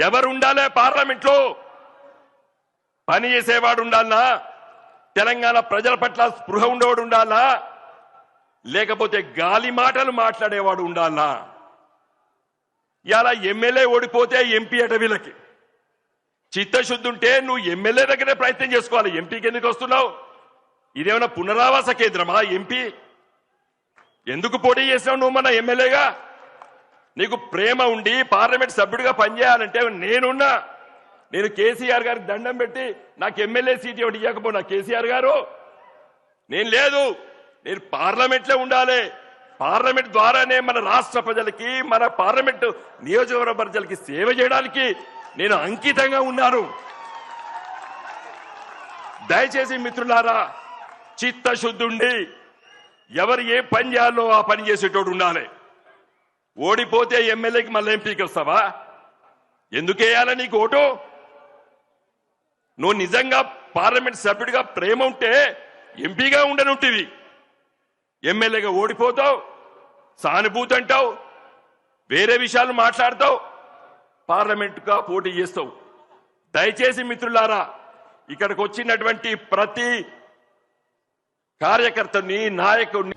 ఎవరు ఉండాలి పార్లమెంట్లో? పని చేసేవాడు ఉండాలనా? తెలంగాణ ప్రజల పట్ల స్పృహ ఉండేవాడు ఉండాలా? లేకపోతే గాలి మాటలు మాట్లాడేవాడు ఉండాలా? ఇలా ఎమ్మెల్యే ఓడిపోతే ఎంపీ అట వీళ్ళకి చిత్తశుద్ధి ఉంటే నువ్వు ఎమ్మెల్యే దగ్గరే ప్రయత్నం చేసుకోవాలి. ఎంపీకి ఎందుకు వస్తున్నావు? ఇదేమైనా పునరావాస కేంద్రమా? ఎంపీ ఎందుకు పోటీ చేసినావు నువ్వు మన ఎమ్మెల్యేగా? నీకు ప్రేమ ఉండి పార్లమెంట్ సభ్యుడిగా పనిచేయాలంటే నేనున్నా. నేను కేసీఆర్ గారికి దండం పెట్టి నాకు ఎమ్మెల్యే సీట్ ఒకటి ఇవ్వకపోయినా కేసీఆర్ గారు నేను లేదు, నేను పార్లమెంట్లో ఉండాలి. పార్లమెంట్ ద్వారానే మన రాష్ట్ర ప్రజలకి, మన పార్లమెంట్ నియోజకవర్గ ప్రజలకి సేవ చేయడానికి నేను అంకితంగా ఉన్నాను. దయచేసి మిత్రులారా, చిత్తశుద్ధి ఉండి ఎవరు ఏ పని చేయాలో ఆ పని చేసేటోడు ఉండాలి. ఓడిపోతే ఎమ్మెల్యేకి మళ్ళీ ఎంపీకి వస్తావా? ఎందుకు వేయాలి నీకు ఓటు? నువ్వు నిజంగా పార్లమెంట్ సభ్యుడిగా ప్రేమ ఉంటే ఎంపీగా ఉండనుంటివి. ఎమ్మెల్యేగా ఓడిపోతావు, సానుభూతి అంటావు, వేరే విషయాలు మాట్లాడతావు, పార్లమెంటుగా పోటీ చేస్తావు. దయచేసి మిత్రులారా, ఇక్కడికి వచ్చినటువంటి ప్రతి కార్యకర్తని, నాయకుడిని